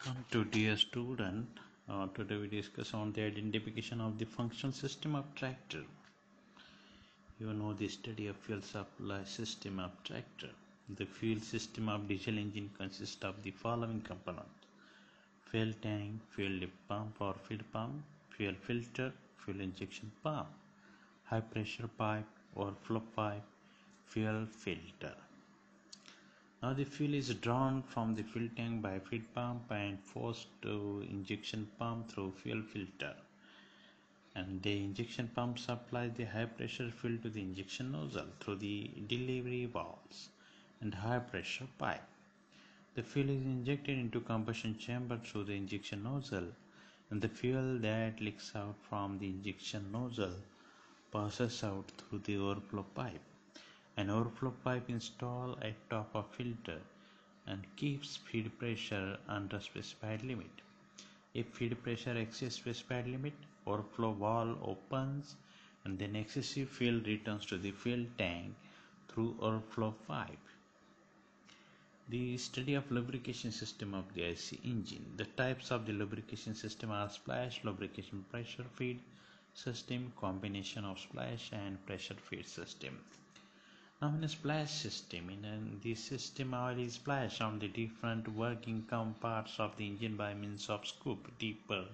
To dear student, today we discuss on the identification of the function system of tractor. You know the study of fuel supply system of tractor. The fuel system of diesel engine consists of the following components: fuel tank, fuel lip pump or feed pump, fuel filter, fuel injection pump, high pressure pipe, overflow pipe, fuel filter. Now the fuel is drawn from the fuel tank by feed pump and forced to injection pump through fuel filter. And the injection pump supplies the high pressure fuel to the injection nozzle through the delivery valves and high pressure pipe. The fuel is injected into combustion chamber through the injection nozzle, and the fuel that leaks out from the injection nozzle passes out through the overflow pipe. An overflow pipe installed at top of filter and keeps feed pressure under specified limit. If feed pressure exceeds specified limit, overflow valve opens and then excessive fuel returns to the fuel tank through overflow pipe. The study of lubrication system of the IC engine. The types of the lubrication system are splash lubrication, pressure feed system, combination of splash and pressure feed system. Now in a splash system, in this system oil is splashed on the different working parts of the engine by means of scoop, dipper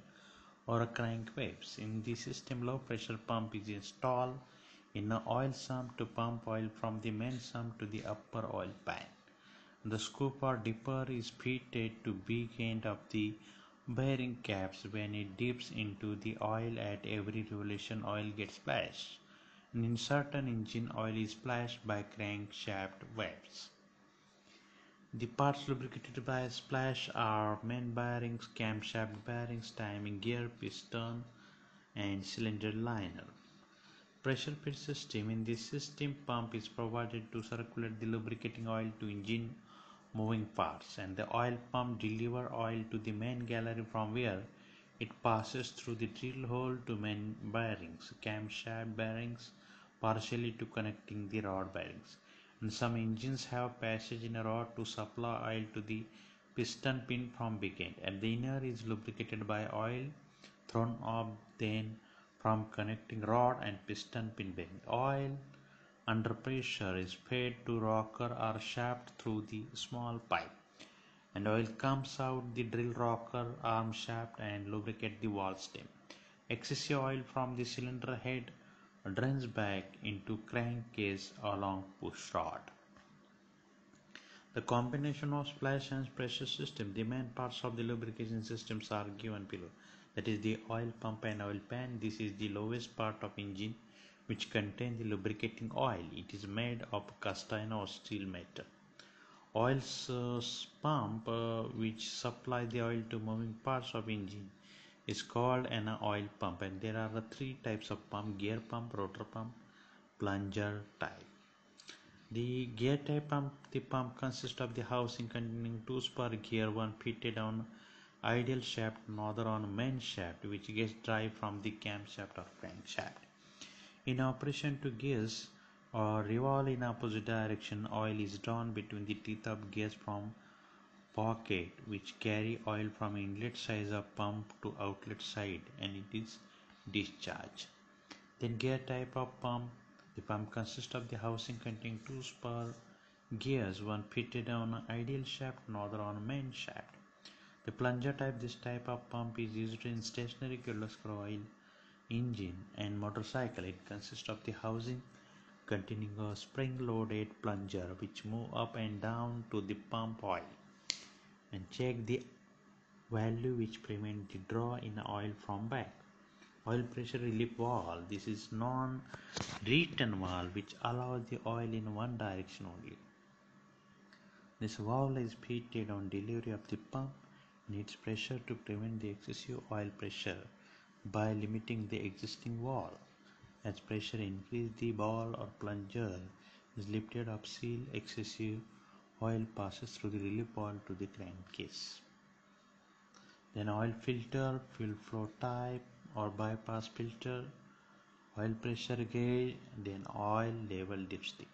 or crank waves. In this system, low pressure pump is installed in an oil sump to pump oil from the main sump to the upper oil pan. The scoop or dipper is fitted to big end of the bearing caps. When it dips into the oil at every revolution, oil gets splashed. And in certain engine, oil is splashed by crankshaft waves. The parts lubricated by splash are main bearings, camshaft bearings, timing gear, piston, and cylinder liner. Pressure feed system. In this system, pump is provided to circulate the lubricating oil to engine moving parts, and the oil pump deliver oil to the main gallery from where it passes through the drill hole to main bearings, camshaft bearings, partially to connecting the rod bearings. And some engines have passage in a rod to supply oil to the piston pin from big end, and the inner is lubricated by oil thrown up then from connecting rod and piston pin bearing. Oil under pressure is fed to rocker or shaft through the small pipe, and oil comes out the drill rocker arm shaft and lubricate the valve stem. Excessive oil from the cylinder head drains back into crankcase along push rod. The combination of splash and pressure system. The main parts of the lubrication systems are given below. That is the oil pump and oil pan. This is the lowest part of engine which contains the lubricating oil. It is made of cast iron or steel metal. Oil pump which supply the oil to moving parts of engine is called an oil pump, and there are three types of pump: gear pump, rotor pump, plunger type. The gear type pump, the pump consists of the housing containing two spur gear, one fitted on ideal shaft, another on main shaft, which gets drive from the camshaft or crankshaft. In operation, two gears or revolve in opposite direction. Oil is drawn between the teeth of gears from pocket which carry oil from inlet side of pump to outlet side, and it is discharged. Then gear type of pump. The pump consists of the housing containing two spur gears, one fitted on an ideal shaft, another on a main shaft. The plunger type. This type of pump is used in stationary Kirloskar oil engine and motorcycle. It consists of the housing containing a spring-loaded plunger which move up and down to the pump oil and check the value which prevent the draw in oil from back. Oil pressure relief valve. This is non-return valve which allows the oil in one direction only. This valve is fitted on delivery of the pump, needs pressure to prevent the excessive oil pressure by limiting the existing valve. As pressure increases, the ball or plunger is lifted up, seal excessive oil passes through the relief valve to the crankcase. Then oil filter, fuel flow type or bypass filter, oil pressure gauge, then oil level dipstick.